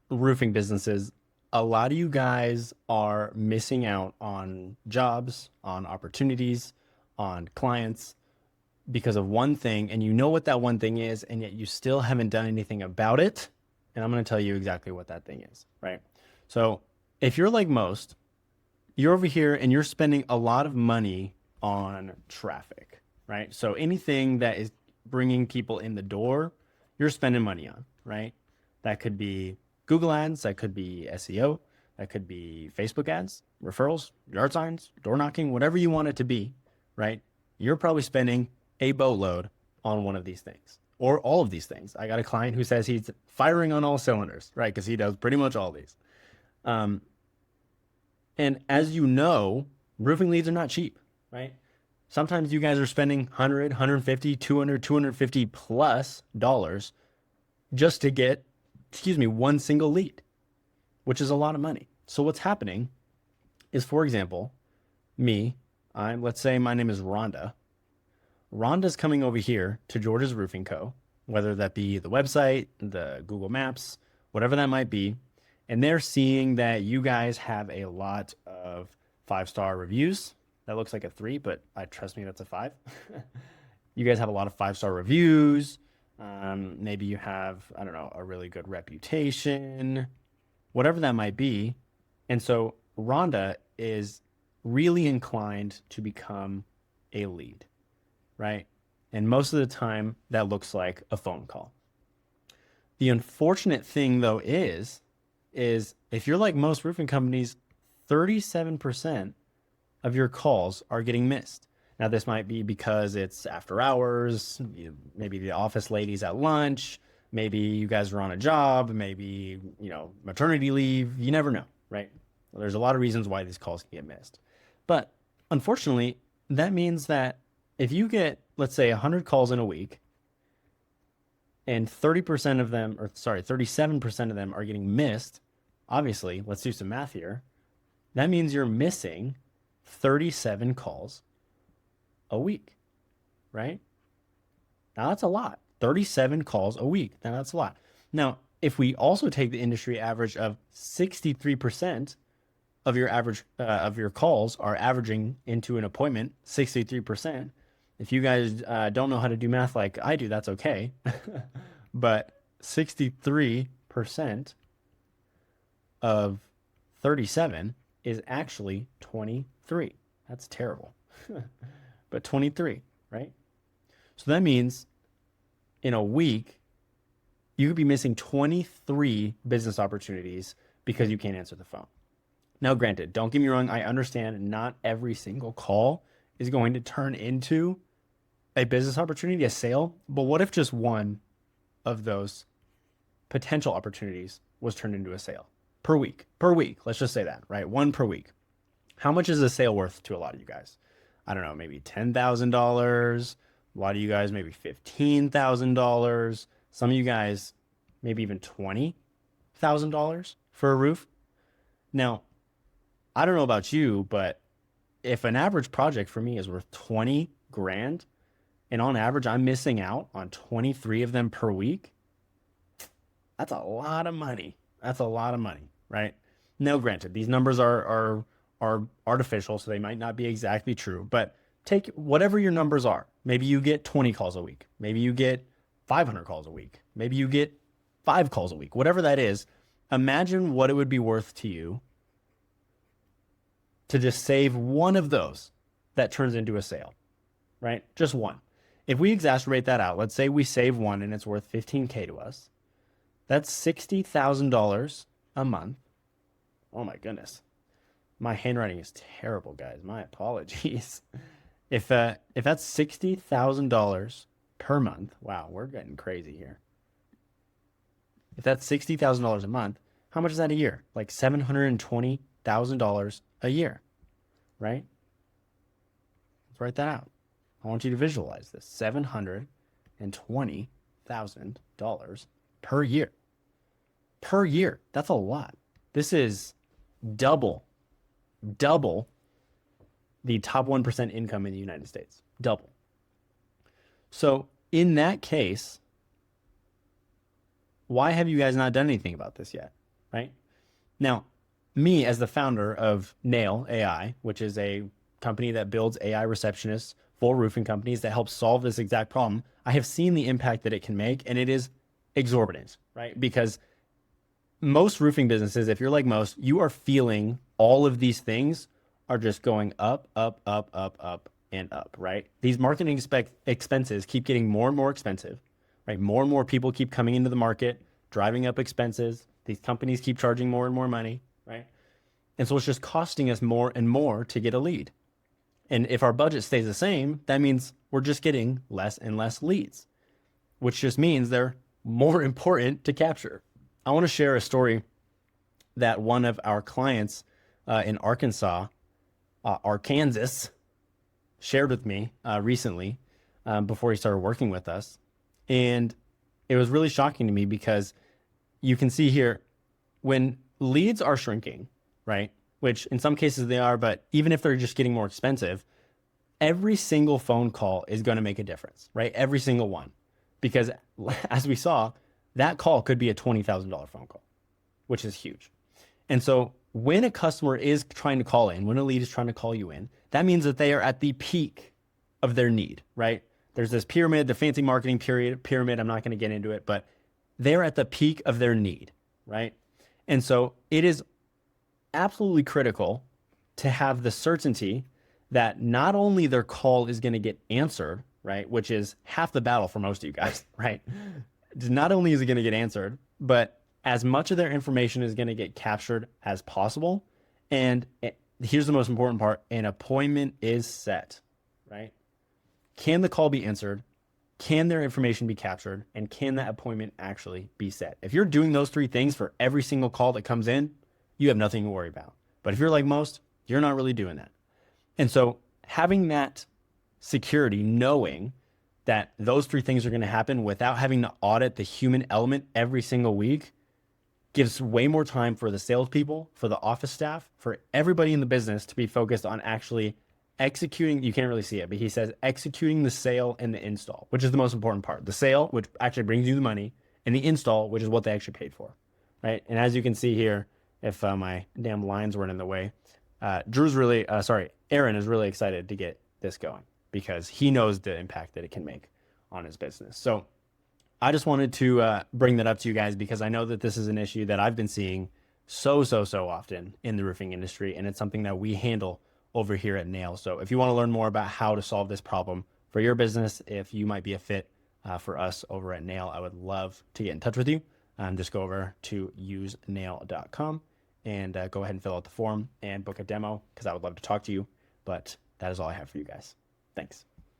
roofing businesses, a lot of you guys are missing out on jobs, on opportunities, on clients because of one thing, and you know what that one thing is, and yet you still haven't done anything about it. And I'm going to tell you exactly what that thing is, right? So, if you're like most, you're over here and you're spending a lot of money on traffic, right? So, anything that is bringing people in the door, you're spending money on, right? That could be Google ads, that could be SEO, that could be Facebook ads, referrals, yard signs, door knocking, whatever you want it to be, right? You're probably spending a boatload on one of these things or all of these things. I got a client who says he's firing on all cylinders, right? Because he does pretty much all these. Um, and as you know, roofing leads are not cheap, right? Sometimes you guys are spending 100, 150, 200, 250 plus dollars just to get, one single lead, which is a lot of money. So what's happening is, for example, me, let's say my name is Rhonda. Rhonda's coming over here to George's Roofing Co., whether that be the website, the Google Maps, whatever that might be. And they're seeing that you guys have a lot of 5-star reviews. That looks like a 3, but trust me, that's a 5. You guys have a lot of 5-star reviews. Maybe you have, I don't know, a really good reputation, whatever that might be. And so Rhonda is really inclined to become a lead, right? And most of the time, that looks like a phone call. The unfortunate thing, though, is if you're like most roofing companies, 37% of your calls are getting missed. Now, this might be because it's after hours, maybe the office lady's at lunch, maybe you guys are on a job, maybe, maternity leave. You never know, right? Well, there's a lot of reasons why these calls can get missed. But unfortunately, that means that if you get, let's say, 100 calls in a week, and 30% of them, 37% of them are getting missed, obviously, let's do some math here. That means you're missing 37 calls a week, right? Now that's a lot. 37 calls a week. Now that's a lot. Now, if we also take the industry average of 63% of your calls are averaging into an appointment, 63%. If you guys don't know how to do math like I do, that's okay. But 63% of 37 is actually 23. That's terrible. But 23, right? So that means in a week, you could be missing 23 business opportunities because you can't answer the phone. Now, granted, don't get me wrong. I understand not every single call is going to turn into a business opportunity, a sale. But what if just one of those potential opportunities was turned into a sale per week? Per week, let's just say that, right? One per week. How much is a sale worth to a lot of you guys? I don't know, maybe $10,000. A lot of you guys, maybe $15,000. Some of you guys, maybe even $20,000 for a roof. Now, I don't know about you, but if an average project for me is worth 20 grand, and on average, I'm missing out on 23 of them per week, that's a lot of money. That's a lot of money, right? Now, granted, these numbers are artificial, so they might not be exactly true, but take whatever your numbers are. Maybe you get 20 calls a week. Maybe you get 500 calls a week. Maybe you get 5 calls a week. Whatever that is, imagine what it would be worth to you to just save one of those that turns into a sale, right? Just one. If we exacerbate that out, let's say we save one and it's worth 15K to us. That's $60,000 a month. Oh my goodness. My handwriting is terrible, guys. My apologies. If that's $60,000 per month, wow, we're getting crazy here. If that's $60,000 a month, how much is that a year? Like $720,000 a year, right? Let's write that out. I want you to visualize this. $720,000 per year. Per year. That's a lot. This is double the top 1% income in the United States. Double. So in that case, why have you guys not done anything about this yet? right? Now, me as the founder of Nail AI, which is a company that builds AI receptionists for roofing companies that helps solve this exact problem, I have seen the impact that it can make, and it is exorbitant, right? Because most roofing businesses, if you're like most, you are feeling all of these things are just going up, up, up, up, up, and up, right? These marketing expenses keep getting more and more expensive, right? More and more people keep coming into the market, driving up expenses. These companies keep charging more and more money, right? And so it's just costing us more and more to get a lead. And if our budget stays the same, that means we're just getting less and less leads, which just means they're more important to capture. I want to share a story that one of our clients in Arkansas, shared with me recently before he started working with us. And it was really shocking to me because you can see here when leads are shrinking, right? Which in some cases they are, but even if they're just getting more expensive, every single phone call is going to make a difference, right? Every single one. Because as we saw, that call could be a $20,000 phone call, which is huge. And so when a customer is trying to call in, when a lead is trying to call you in, that means that they are at the peak of their need, right? There's this pyramid, the fancy marketing pyramid. I'm not going to get into it, but they're at the peak of their need, right? And so it is absolutely critical to have the certainty that not only their call is going to get answered, right? Which is half the battle for most of you guys, right? Not only is it going to get answered, but as much of their information is going to get captured as possible. And here's the most important part: an appointment is set, right? Can the call be answered? Can their information be captured? And can that appointment actually be set? If you're doing those three things for every single call that comes in, you have nothing to worry about. But if you're like most, you're not really doing that. And so having that security, knowing that those three things are going to happen without having to audit the human element every single week, gives way more time for the salespeople, for the office staff, for everybody in the business to be focused on actually executing. You can't really see it, but he says executing the sale and the install, which is the most important part. The sale, which actually brings you the money, and the install, which is what they actually paid for, right? And as you can see here, if my damn lines weren't in the way, Aaron is really excited to get this going because he knows the impact that it can make on his business. So I just wanted to bring that up to you guys because I know that this is an issue that I've been seeing so often in the roofing industry, and it's something that we handle over here at Nail. So if you want to learn more about how to solve this problem for your business, if you might be a fit for us over at Nail, I would love to get in touch with you. Just go over to usenail.com and go ahead and fill out the form and book a demo because I would love to talk to you. But that is all I have for you guys. Thanks.